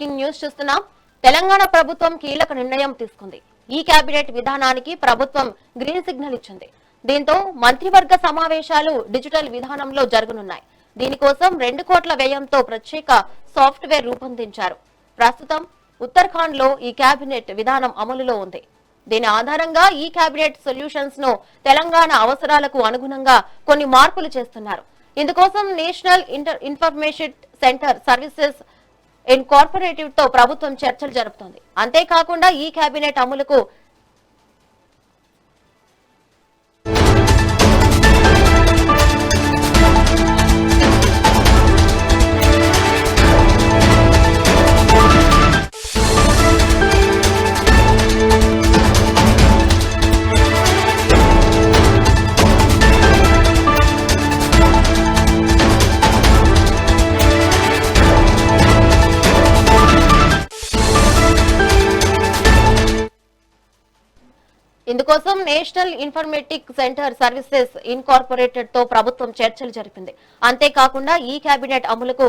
Breaking news చూస్తున్నాం. తెలంగాణ ప్రభుత్వం కీలక నిర్ణయం తీసుకుంది. ఈ కేబినెట్ విధానానికి ప్రభుత్వం గ్రీన్ సిగ్నల్ ఇచ్చింది. దీంతో మంత్రివర్గ సమావేశాలు డిజిటల్ విధానంలో జరగనున్నాయి. దీనికోసం 2 కోట్ల వ్యయంతో ప్రత్యేక సాఫ్ట్వేర్ రూపొందించారు. ప్రస్తుతం ఉత్తరాఖండ్ లో ఈ కేబినెట్ విధానం అమలులో ఉంది. దీని ఆధారంగా ఈ కేబినెట్ సొల్యూషన్స్ ను తెలంగాణ అవసరాలకు అనుగుణంగా కొన్ని మార్పులు చేస్తున్నారు. ఇందుకోసం నేషనల్ ఇన్ఫర్మేషన్ సెంటర్ సర్వీసెస్ ఇన్కార్పొరేటివ్ తో ప్రభుత్వం చర్చలు జరుపుతోంది. అంతేకాకుండా ఈ కేబినెట్ అమలుకు ఇందుకోసం national informatic centre services incorporated తో ప్రభుత్వం చర్చలు జరిపింది. అంతేకాకుండా ఈ కేబినెట్ అమలుకు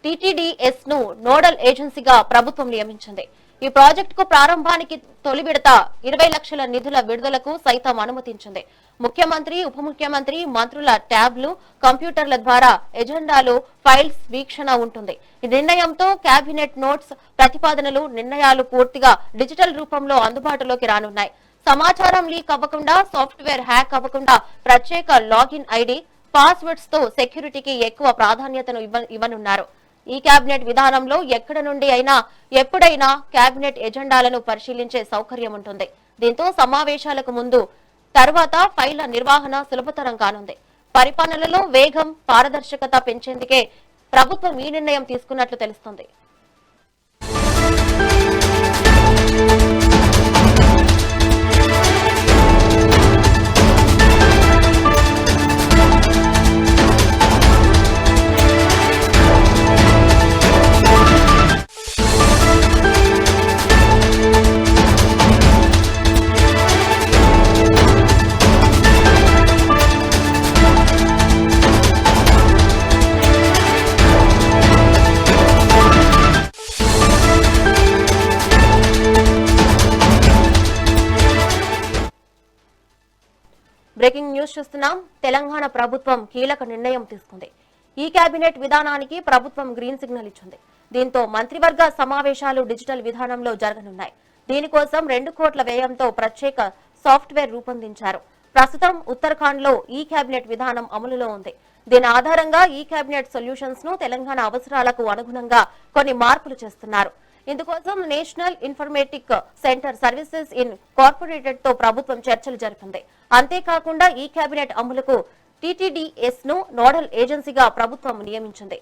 టీటీడీఎస్ ను నోడల్ ఏజెన్సీగా ప్రభుత్వం నియమించింది. ఈ ప్రాజెక్టుకు ప్రారంభానికి తొలి విడత 20 లక్షల నిధుల విడుదలకు సైతం అనుమతించింది. ముఖ్యమంత్రి, ఉప ముఖ్యమంత్రి, మంత్రుల ట్యాబ్లు, కంప్యూటర్ల ద్వారా ఎజెండాలు, ఫైల్స్ వీక్షణ ఉంటుంది. ఈ నిర్ణయంతో కేబినెట్ నోట్స్, ప్రతిపాదనలు, నిర్ణయాలు పూర్తిగా డిజిటల్ రూపంలో అందుబాటులోకి రానున్నాయి. సమాచారం లీక్ అవ్వకుండా, సాఫ్ట్వేర్ హ్యాక్ అవ్వకుండా ప్రత్యేక లాగిన్ ఐడి, పాస్వర్డ్స్ తో సెక్యూరిటీకి ఎక్కువ ప్రాధాన్యతను ఇవ్వనున్నారు. ఈ కేబినెట్ విధానంలో ఎక్కడ నుండి అయినా ఎప్పుడైనా కేబినెట్ ఎజెండాలను పరిశీలించే సౌకర్యం ఉంటుంది. దీంతో సమావేశాలకు ముందు, తర్వాత ఫైళ్ల నిర్వహణ సులభతరం కానుంది. పరిపాలనలో వేగం, పారదర్శకత పెంచేందుకే ప్రభుత్వం ఈ నిర్ణయం తీసుకున్నట్లు తెలుస్తోంది. బ్రేకింగ్ న్యూస్ చూస్తున్నాం. తెలంగాణ ప్రభుత్వం కీలక నిర్ణయం తీసుకుంది. ఈ కేబినెట్ విధానానికి ప్రభుత్వం గ్రీన్ సిగ్నల్ ఇచ్చింది. దీంతో మంత్రివర్గ సమావేశాలు డిజిటల్ విధానంలో జరగనున్నాయి. దీనికోసం 2 కోట్ల వ్యయంతో ప్రత్యేక సాఫ్ట్వేర్ రూపొందించారు. ప్రస్తుతం ఉత్తరాఖండ్ లో ఈ కేబినెట్ విధానం అమలులో ఉంది. దీని ఆధారంగా ఈ కేబినెట్ సొల్యూషన్స్ ను తెలంగాణ అవసరాలకు అనుగుణంగా కొన్ని మార్పులు చేస్తున్నారు. ఇందుకోసం national informatic centre services incorporated తో ప్రభుత్వం చర్చలు జరిపింది. అంతేకాకుండా ఈ కేబినెట్ అమలుకు టీటీడీఎస్ ను నోడల్ ఏజెన్సీగా ప్రభుత్వం నియమించింది.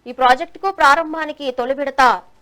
ఈ ప్రాజెక్టుకు ప్రారంభానికి తొలి విడత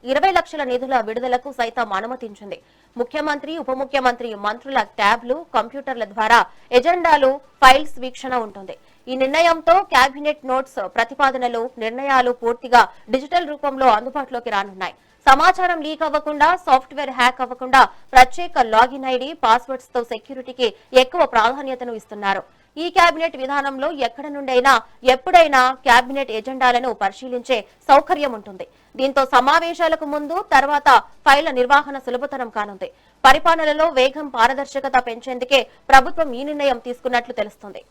20 లక్షల నిధుల విడుదలకు సైతం అనుమతించింది. ముఖ్యమంత్రి, ఉప ముఖ్యమంత్రి, మంత్రుల ట్యాబ్లు, కంప్యూటర్ల ద్వారా ఎజెండాలు, ఫైల్స్ వీక్షణ ఉంటుంది. ఈ నిర్ణయంతో కేబినెట్ నోట్స్, ప్రతిపాదనలు, నిర్ణయాలు పూర్తిగా డిజిటల్ రూపంలో అందుబాటులోకి రానున్నాయి. సమాచారం లీక్ అవ్వకుండా, సాఫ్ట్వేర్ హ్యాక్ అవ్వకుండా ప్రత్యేక లాగిన్ ఐడి, పాస్వర్డ్స్ తో సెక్యూరిటీకి ఎక్కువ ప్రాధాన్యతను ఇస్తున్నారు. ఈ కేబినెట్ విధానంలో ఎక్కడ నుండైనా ఎప్పుడైనా కేబినెట్ ఎజెండాలను పరిశీలించే సౌకర్యం ఉంటుంది. దీంతో సమావేశాలకు ముందు, తర్వాత ఫైళ్ల నిర్వహణ సులభతరం కానుంది. పరిపాలనలో వేగం, పారదర్శకత పెంచేందుకే ప్రభుత్వం ఈ నిర్ణయం తీసుకున్నట్లు తెలుస్తోంది.